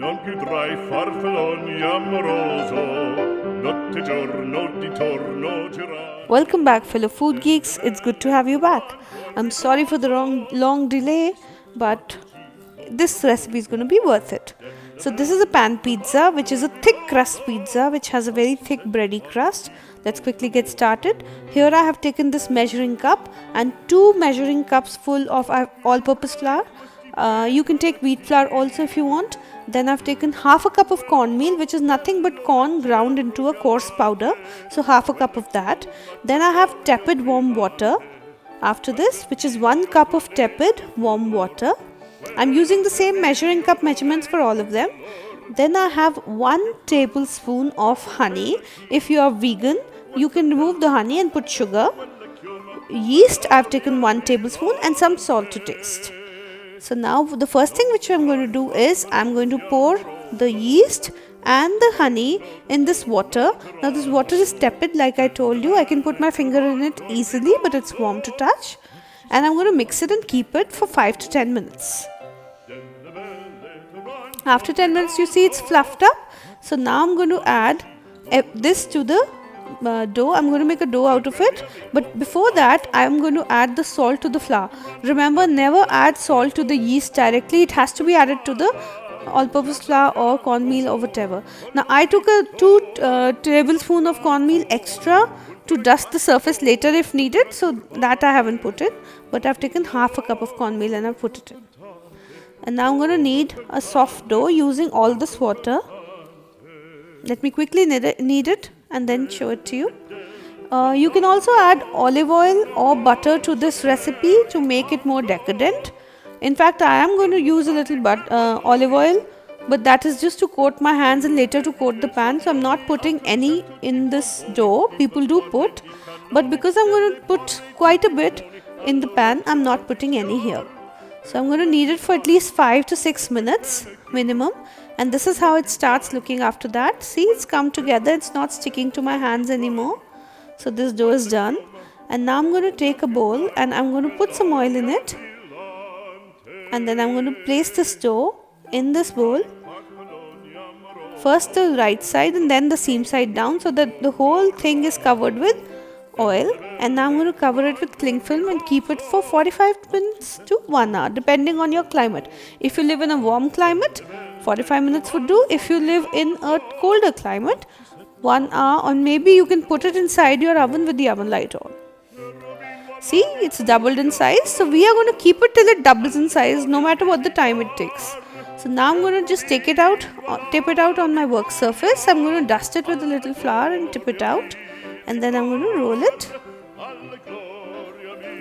non più tra I farfalloni amoroso, notte giorno di torno girar. Welcome back, fellow food geeks. It's good to have you back. I'm sorry for the long delay, but this recipe is going to be worth it. So this is a pan pizza, which is a thick crust pizza, which has a very thick bready crust. Let's quickly get started. Here I have taken this measuring cup and 2 measuring cups full of all-purpose flour. You can take wheat flour also if you want. Then I've taken half a cup of cornmeal, which is nothing but corn ground into a coarse powder. So half a cup of that. Then I have tepid warm water after this, which is 1 cup of tepid warm water. I'm using the same measuring cup measurements for all of them. Then I have 1 tablespoon of honey. If you are vegan, you can remove the honey and put sugar. Yeast, I've taken 1 tablespoon and some salt to taste. So now the first thing which I'm going to do is I'm going to pour the yeast and the honey in this water. Now this water is tepid, like I told you. I can put my finger in it easily, but it's warm to touch. And I'm going to mix it and keep it for 5 to 10 minutes. After 10 minutes, you see it's fluffed up. So now I'm going to add this to the dough. I'm going to make a dough out of it, but before that I am going to add the salt to the flour. Remember, never add salt to the yeast directly. It has to be added to the all-purpose flour or cornmeal or whatever. Now I took a 2 tablespoon of cornmeal extra to dust the surface later if needed, so that I haven't put in, but I've taken half a cup of cornmeal and I've put it in. And now I'm going to knead a soft dough using all this water. Let me quickly knead it and then show it to you. You can also add olive oil or butter to this recipe to make it more decadent. In fact, I am going to use a little olive oil, but that is just to coat my hands and later to coat the pan. So I'm not putting any in this dough. People do put, but because I'm going to put quite a bit in the pan, I'm not putting any here. So I'm going to knead it for at least 5 to 6 minutes minimum. And this is how it starts looking after that. See, it's come together. It's not sticking to my hands anymore. So this dough is done. And now I'm going to take a bowl and I'm going to put some oil in it. And then I'm going to place this dough in this bowl. First the right side and then the seam side down, so that the whole thing is covered with oil. And now I'm going to cover it with cling film and keep it for 45 minutes to 1 hour, depending on your climate. If you live in a warm climate, 45 minutes would do. If you live in a colder climate, 1 hour, or maybe you can put it inside your oven with the oven light on. See, it's doubled in size. So we are going to keep it till it doubles in size, no matter what the time it takes. So now I'm going to just take it out, tip it out on my work surface. I'm going to dust it with a little flour and tip it out. And then I'm going to roll it.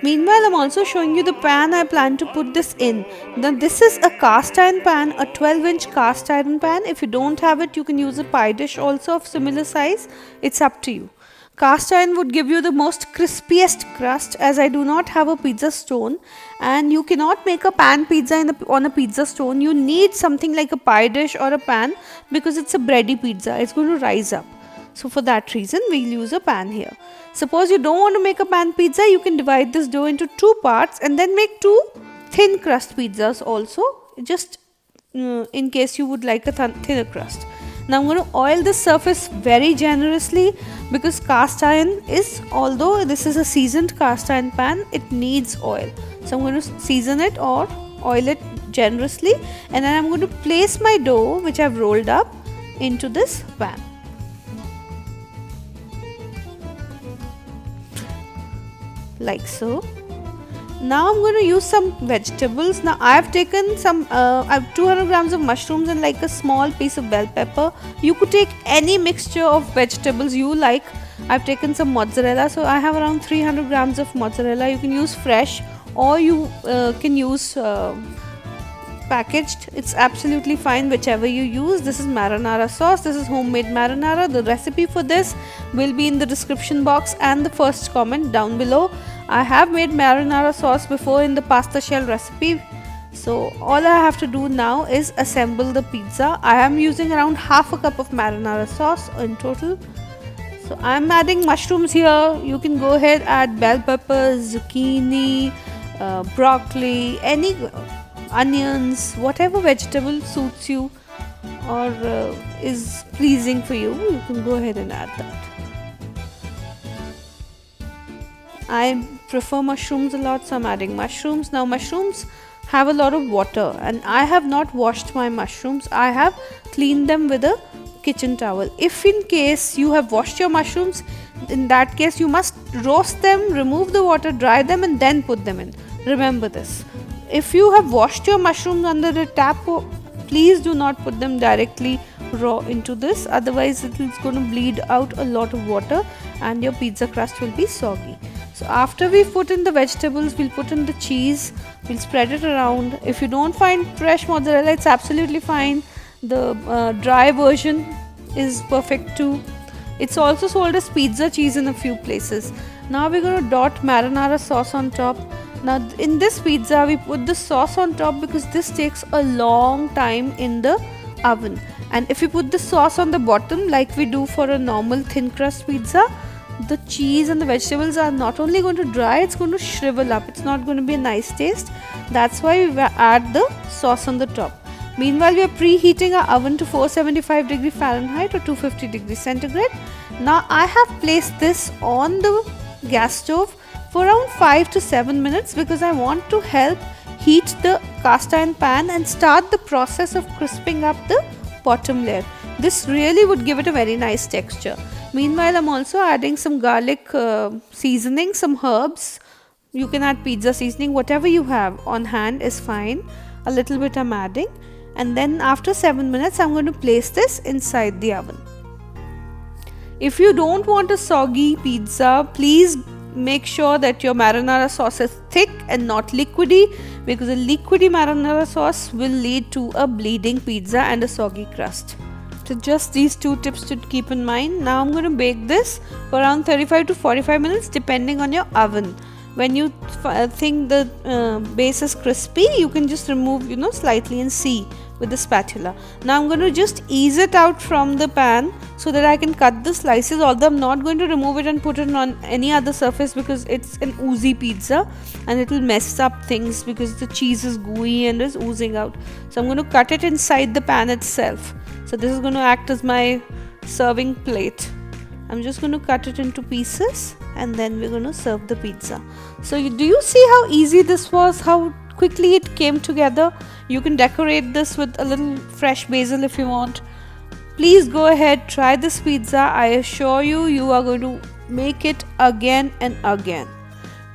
Meanwhile, I'm also showing you the pan I plan to put this in. Now this is a cast iron pan, a 12-inch cast iron pan. If you don't have it, you can use a pie dish also of similar size. It's up to you. Cast iron would give you the most crispiest crust, as I do not have a pizza stone, and you cannot make a pan pizza on a pizza stone. You need something like a pie dish or a pan because it's a bready pizza. It's going to rise up. So for that reason, we'll use a pan here. Suppose you don't want to make a pan pizza, you can divide this dough into 2 parts and then make 2 thin crust pizzas also, just in case you would like a thinner crust. Now I'm going to oil this surface very generously because cast iron is, although this is a seasoned cast iron pan, it needs oil. So I'm going to season it or oil it generously, and then I'm going to place my dough, which I've rolled up, into this pan. Like so. Now I'm going to use some vegetables. Now I have taken some, I have 200 grams of mushrooms and like a small piece of bell pepper. You could take any mixture of vegetables you like. I've taken some mozzarella, so I have around 300 grams of mozzarella. You can use fresh or you can use packaged. It's absolutely fine whichever you use. This is marinara sauce. This is homemade marinara. The recipe for this will be in the description box and the first comment down below. I have made marinara sauce before in the pasta shell recipe. So all I have to do now is assemble the pizza. I am using around half a cup of marinara sauce in total. So I am adding mushrooms here. You can go ahead, add bell peppers, zucchini, broccoli, any onions, whatever vegetable suits you. or is pleasing for you, you can go ahead and add that. I prefer mushrooms a lot, so I'm adding mushrooms. Now mushrooms have a lot of water, and I have not washed my mushrooms. I have cleaned them with a kitchen towel. If in case you have washed your mushrooms, in that case you must roast them, remove the water, dry them, and then put them in. Remember this. If you have washed your mushrooms under the tap, please do not put them directly raw into this, otherwise it is going to bleed out a lot of water and your pizza crust will be soggy. So after we put in the vegetables, we'll put in the cheese, we'll spread it around. If you don't find fresh mozzarella, it's absolutely fine. The dry version is perfect too. It's also sold as pizza cheese in a few places. Now we're going to dot marinara sauce on top. Now in this pizza we put the sauce on top because this takes a long time in the oven. And if you put the sauce on the bottom like we do for a normal thin crust pizza, the cheese and the vegetables are not only going to dry, it's going to shrivel up. It's not going to be a nice taste. That's why we add the sauce on the top. Meanwhile, we are preheating our oven to 475 degree Fahrenheit or 250 degree centigrade. Now I have placed this on the gas stove for around 5 to 7 minutes because I want to help heat the cast iron pan and start the process of crisping up the bottom layer. This really would give it a very nice texture. Meanwhile, I'm also adding some garlic seasoning, some herbs. You can add pizza seasoning, whatever you have on hand is fine. A little bit I'm adding. And then after 7 minutes, I'm going to place this inside the oven. If you don't want a soggy pizza, please make sure that your marinara sauce is thick and not liquidy, because a liquidy marinara sauce will lead to a bleeding pizza and a soggy crust. So just these two tips to keep in mind. Now I'm going to bake this for around 35 to 45 minutes depending on your oven. When you think the base is crispy, you can just remove slightly and see with the spatula. Now I'm going to just ease it out from the pan so that I can cut the slices, although I'm not going to remove it and put it on any other surface because it's an oozy pizza and it will mess up things because the cheese is gooey and is oozing out. So I'm going to cut it inside the pan itself. So this is going to act as my serving plate. I'm just going to cut it into pieces and then we're going to serve the pizza. So do you see how easy this was? How quickly it came together? You can decorate this with a little fresh basil if you want. Please go ahead, try this pizza. I assure you, you are going to make it again and again.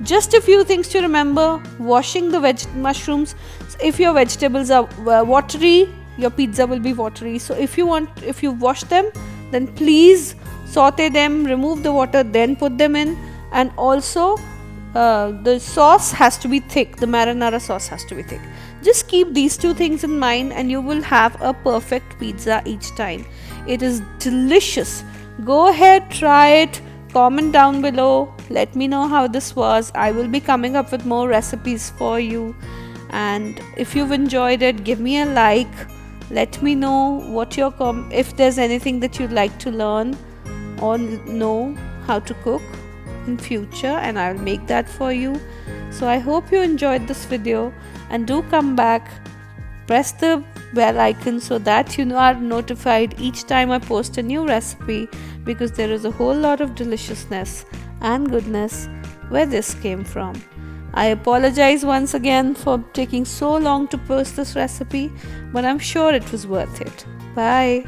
Just a few things to remember. Washing the mushrooms. So if your vegetables are watery, your pizza will be watery. So if you wash them, then please saute them, remove the water, then put them in. And also the sauce has to be thick. The marinara sauce has to be thick. Just keep these two things in mind and you will have a perfect pizza each time. It is delicious. Go ahead, try it. Comment down below. Let me know how this was. I will be coming up with more recipes for you. And if you've enjoyed it, give me a like. Let me know what if there's anything that you'd like to learn or know how to cook in future, and I'll make that for you. So I hope you enjoyed this video, and do come back, press the bell icon so that you are notified each time I post a new recipe, because there is a whole lot of deliciousness and goodness where this came from. I apologize once again for taking so long to post this recipe, but I'm sure it was worth it. Bye.